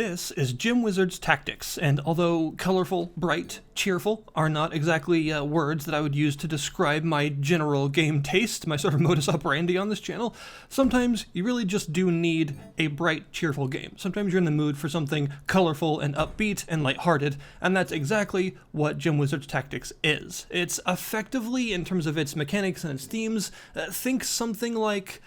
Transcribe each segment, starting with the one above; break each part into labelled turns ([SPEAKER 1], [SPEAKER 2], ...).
[SPEAKER 1] This is Gemwizardstactics, and although colorful, bright, cheerful are not exactly words that I would use to describe my general game taste, my sort of modus operandi on this channel, sometimes you really just do need a bright, cheerful game. Sometimes you're in the mood for something colorful and upbeat and lighthearted, and that's exactly what Gemwizardstactics is. It's effectively, in terms of its mechanics and its themes, think something like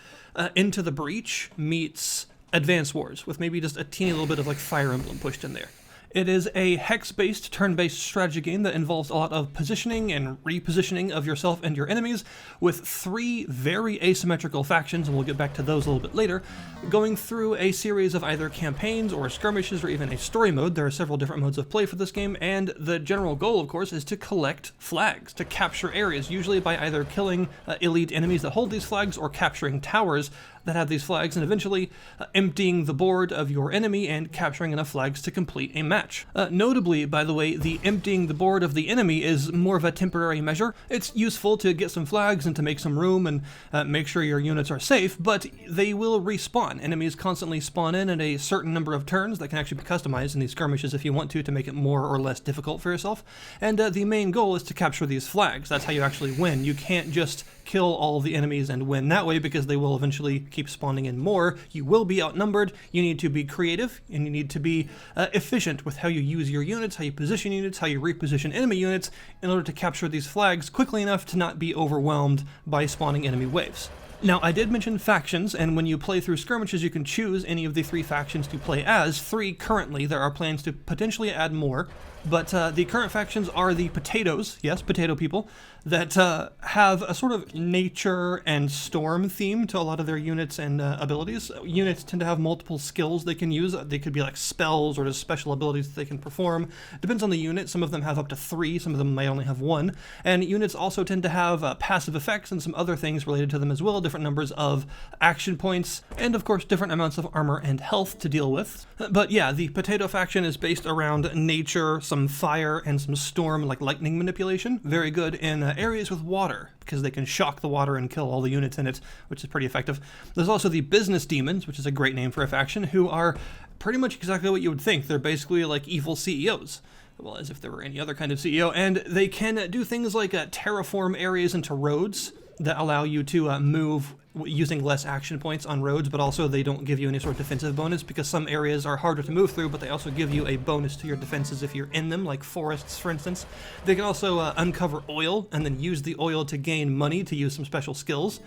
[SPEAKER 1] Into the Breach meets Advance Wars, with maybe just a teeny little bit of like Fire Emblem pushed in there. It is a hex-based, turn-based strategy game that involves a lot of positioning and repositioning of yourself and your enemies, with 3 very asymmetrical factions, and we'll get back to those a little bit later, going through a series of either campaigns or skirmishes or even a story mode. There are several different modes of play for this game, and the general goal, of course, is to collect flags, to capture areas, usually by either killing elite enemies that hold these flags or capturing towers that have these flags, and eventually emptying the board of your enemy and capturing enough flags to complete a match. Notably, by the way, the emptying the board of the enemy is more of a temporary measure. It's useful to get some flags and to make some room and make sure your units are safe, but they will respawn. Enemies constantly spawn in at a certain number of turns that can actually be customized in these skirmishes if you want to make it more or less difficult for yourself. And the main goal is to capture these flags. That's how you actually win. You can't just kill all the enemies and win that way, because they will eventually keep spawning in more. You will be outnumbered. You need to be creative, and you need to be efficient with how you use your units, how you position units, how you reposition enemy units in order to capture these flags quickly enough to not be overwhelmed by spawning enemy waves. Now, I did mention factions, and when you play through skirmishes, you can choose any of the 3 factions to play as. 3 currently. There are plans to potentially add more, but the current factions are the potatoes, yes, potato people, that have a sort of nature and storm theme to a lot of their units and abilities. Units tend to have multiple skills they can use. They could be like spells or just special abilities that they can perform. Depends on the unit. Some of them have up to 3, some of them might only have 1. And units also tend to have passive effects and some other things related to them as well, different numbers of action points, and of course different amounts of armor and health to deal with. But yeah, the potato faction is based around nature, some fire, and some storm, like lightning manipulation. Very good in areas with water, because they can shock the water and kill all the units in it, which is pretty effective. There's also the business demons, which is a great name for a faction, who are pretty much exactly what you would think. They're basically like evil CEOs. Well, as if there were any other kind of CEO, and they can do things like terraform areas into roads that allow you to move using less action points on roads, but also they don't give you any sort of defensive bonus, because some areas are harder to move through, but they also give you a bonus to your defenses if you're in them, like forests, for instance. They can also uncover oil and then use the oil to gain money to use some special skills,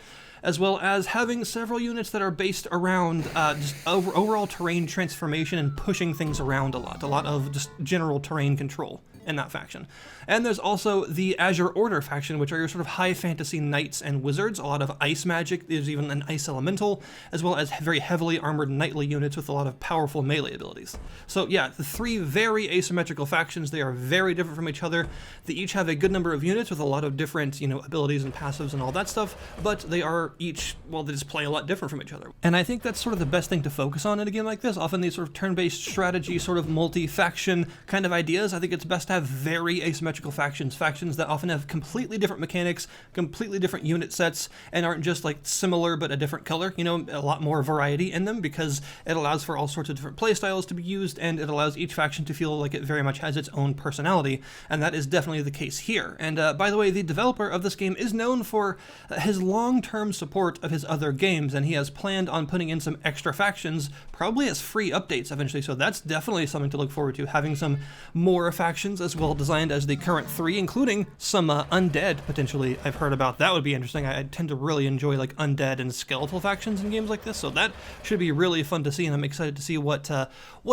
[SPEAKER 1] as well as having several units that are based around just overall terrain transformation and pushing things around a lot of just general terrain control in that faction. And there's also the Azure Order faction, which are your sort of high fantasy knights and wizards, a lot of ice magic. There's even an ice elemental, as well as very heavily armored knightly units with a lot of powerful melee abilities. So yeah, the 3 very asymmetrical factions. They are very different from each other. They each have a good number of units with a lot of different, abilities and passives and all that stuff, but they are each, well, they just play a lot different from each other. And I think that's sort of the best thing to focus on in a game like this. Often these sort of turn-based strategy, sort of multi-faction kind of ideas, I think it's best to have very asymmetrical factions that often have completely different mechanics, completely different unit sets, and aren't just like similar but a different color. A lot more variety in them, because it allows for all sorts of different playstyles to be used, and it allows each faction to feel like it very much has its own personality, and that is definitely the case here. And by the way, the developer of this game is known for his long-term support of his other games, and he has planned on putting in some extra factions, probably as free updates eventually, so that's definitely something to look forward to, having some more factions as well designed as the current 3, including some undead, potentially. I've heard about that. Would be interesting. I tend to really enjoy like undead and skeletal factions in games like this, so that should be really fun to see, and I'm excited to see what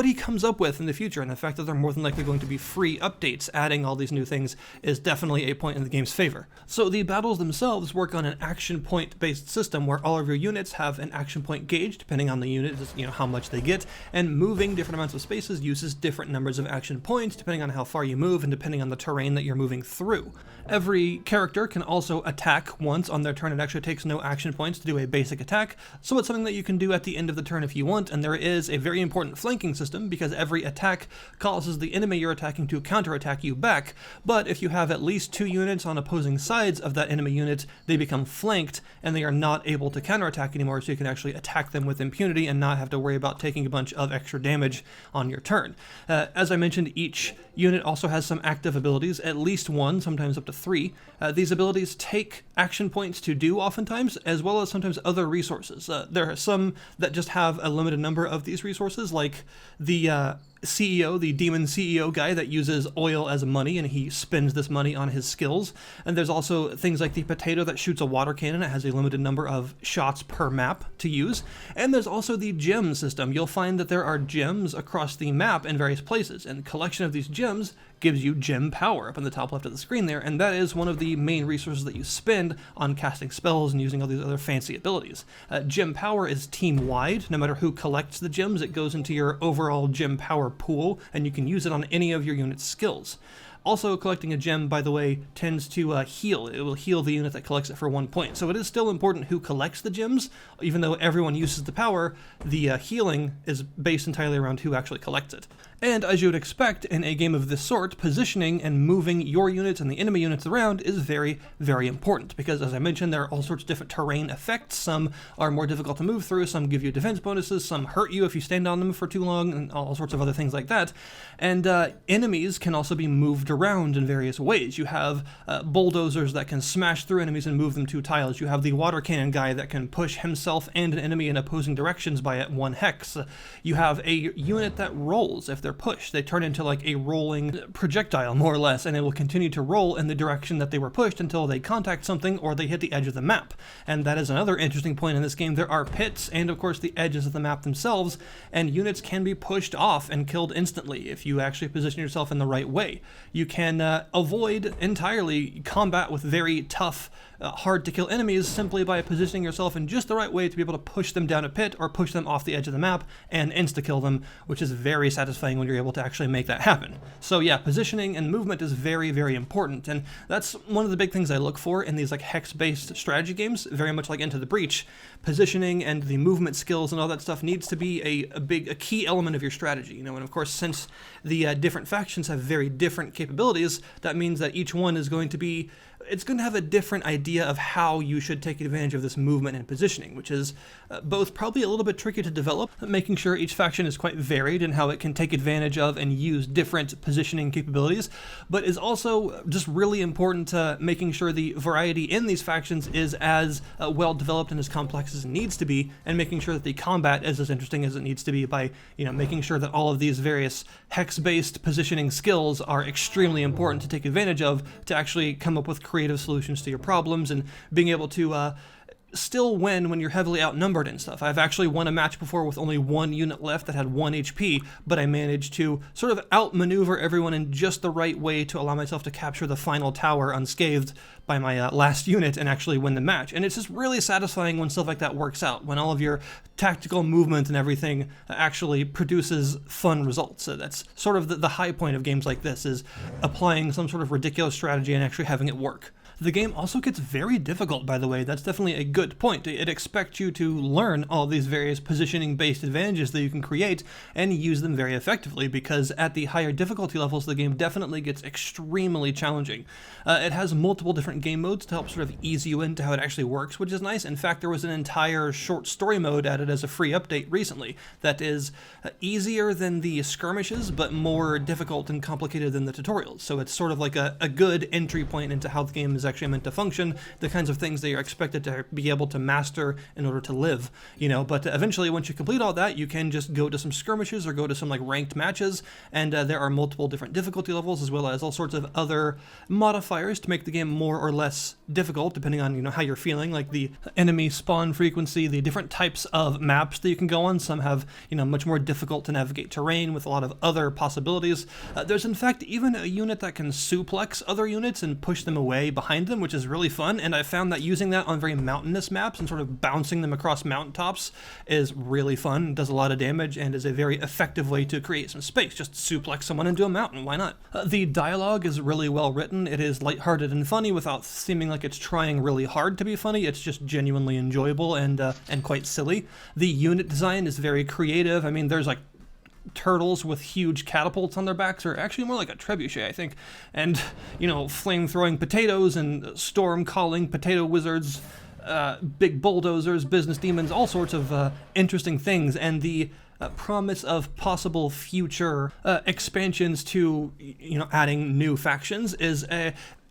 [SPEAKER 1] he comes up with in the future. And the fact that they're more than likely going to be free updates adding all these new things is definitely a point in the game's favor. So the battles themselves work on an action point based system, where all of your units have an action point gauge depending on the unit, how much they get, and moving different amounts of spaces uses different numbers of action points depending on how far you move and depending on the terrain that you're moving through. Every character can also attack once on their turn. It actually takes no action points to do a basic attack, so it's something that you can do at the end of the turn if you want, and there is a very important flanking system because every attack causes the enemy you're attacking to counterattack you back, but if you have at least 2 units on opposing sides of that enemy unit, they become flanked and they are not able to counterattack anymore, so you can actually attack them with impunity and not have to worry about taking a bunch of extra damage on your turn. As I mentioned, each unit also has some active abilities, at least 1, sometimes up to 3. These abilities take action points to do oftentimes, as well as sometimes other resources. There are some that just have a limited number of these resources, like the CEO, the demon CEO guy that uses oil as money, and he spends this money on his skills. And there's also things like the potato that shoots a water cannon. It has a limited number of shots per map to use. And there's also the gem system. You'll find that there are gems across the map in various places, and the collection of these gems gives you gem power up in the top left of the screen there, and that is one of the main resources that you spend on casting spells and using all these other fancy abilities. Gem power is team-wide. No matter who collects the gems, it goes into your overall gem power pool, and you can use it on any of your unit's skills. Also, collecting a gem, by the way, tends to heal. It will heal the unit that collects it for 1 point. So it is still important who collects the gems. Even though everyone uses the power, the healing is based entirely around who actually collects it. And as you would expect in a game of this sort, positioning and moving your units and the enemy units around is very, very important, because as I mentioned, there are all sorts of different terrain effects. Some are more difficult to move through, some give you defense bonuses, some hurt you if you stand on them for too long, and all sorts of other things like that. And enemies can also be moved around in various ways. You have bulldozers that can smash through enemies and move them 2 tiles. You have the water cannon guy that can push himself and an enemy in opposing directions by 1 hex. You have a unit that rolls if they're pushed. They turn into like a rolling projectile, more or less, and it will continue to roll in the direction that they were pushed until they contact something or they hit the edge of the map. And that is another interesting point in this game. There are pits and, of course, the edges of the map themselves, and units can be pushed off and killed instantly if you actually position yourself in the right way. You can avoid entirely combat with very tough, hard-to-kill enemies simply by positioning yourself in just the right way to be able to push them down a pit or push them off the edge of the map and insta-kill them, which is very satisfying when you're able to actually make that happen. So yeah, positioning and movement is very, very important, and that's one of the big things I look for in these like hex-based strategy games, very much like Into the Breach. Positioning and the movement skills and all that stuff needs to be a key element of your strategy, you know, and of course, since the different factions have very different capabilities, that means that each one is going to be it's going to have a different idea of how you should take advantage of this movement and positioning, which is both probably a little bit tricky to develop, making sure each faction is quite varied in how it can take advantage of and use different positioning capabilities, but is also just really important to making sure the variety in these factions is as well developed and as complex as it needs to be, and making sure that the combat is as interesting as it needs to be by, you know, making sure that all of these various hex-based positioning skills are extremely important to take advantage of to actually come up with creative solutions to your problems and being able to still win when you're heavily outnumbered and stuff. I've actually won a match before with only 1 unit left that had 1 HP, but I managed to sort of outmaneuver everyone in just the right way to allow myself to capture the final tower unscathed by my last unit and actually win the match. And it's just really satisfying when stuff like that works out, when all of your tactical movement and everything actually produces fun results. So that's sort of the high point of games like this, is applying some sort of ridiculous strategy and actually having it work. The game also gets very difficult, by the way. That's definitely a good point. It expects you to learn all these various positioning-based advantages that you can create and use them very effectively, because at the higher difficulty levels, the game definitely gets extremely challenging. It has multiple different game modes to help sort of ease you into how it actually works, which is nice. In fact, there was an entire short story mode added as a free update recently that is easier than the skirmishes, but more difficult and complicated than the tutorials. So it's sort of like a good entry point into how the game is actually meant to function, the kinds of things that you're expected to be able to master in order to live, you know. But eventually, once you complete all that, you can just go to some skirmishes or go to some like ranked matches, and there are multiple different difficulty levels, as well as all sorts of other modifiers to make the game more or less difficult, depending on, you know, how you're feeling, like the enemy spawn frequency, the different types of maps that you can go on. Some have, you know, much more difficult to navigate terrain with a lot of other possibilities. There's in fact even a unit that can suplex other units and push them away behind behind them, which is really fun, and I found that using that on very mountainous maps and sort of bouncing them across mountaintops is really fun, does a lot of damage, and is a very effective way to create some space. Just suplex someone into a mountain, why not? The dialogue is really well written. It is lighthearted and funny without seeming like it's trying really hard to be funny. It's just genuinely enjoyable and quite silly. The unit design is very creative. I mean, there's like turtles with huge catapults on their backs, or actually more like a trebuchet, I think, and, you know, flame-throwing potatoes and storm-calling potato wizards, big bulldozers, business demons, all sorts of interesting things, and the promise of possible future expansions to, you know, adding new factions is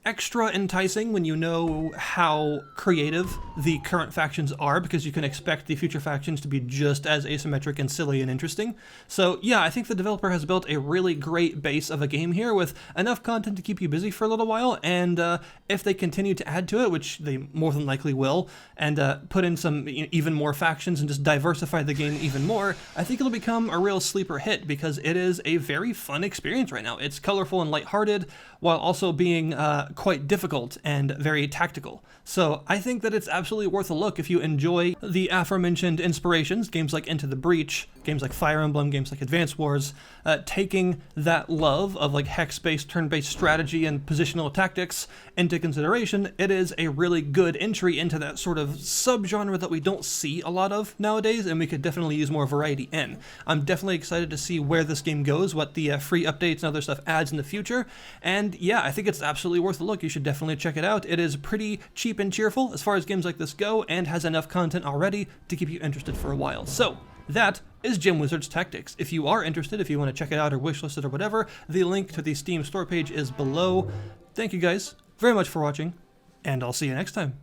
[SPEAKER 1] extra enticing when you know how creative the current factions are, because you can expect the future factions to be just as asymmetric and silly and interesting. So yeah, I think the developer has built a really great base of a game here with enough content to keep you busy for a little while, and if they continue to add to it, which they more than likely will, and put in some even more factions and just diversify the game even more, I think it'll become a real sleeper hit, because it is a very fun experience right now. It's colorful and lighthearted, while also being quite difficult and very tactical. So I think that it's absolutely worth a look if you enjoy the aforementioned inspirations, games like Into the Breach, games like Fire Emblem, games like Advance Wars, taking that love of like hex-based, turn-based strategy and positional tactics into consideration. It is a really good entry into that sort of subgenre that we don't see a lot of nowadays, and we could definitely use more variety in. I'm definitely excited to see where this game goes, what the free updates and other stuff adds in the future, and yeah, I think it's absolutely worth a look. You should definitely check it out. It is pretty cheap and cheerful as far as games like this go, and has enough content already to keep you interested for a while. So that is Gemwizardstactics. If you are interested, if you want to check it out or wishlist it or whatever, the link to the Steam store page is below. Thank you guys very much for watching, and I'll see you next time.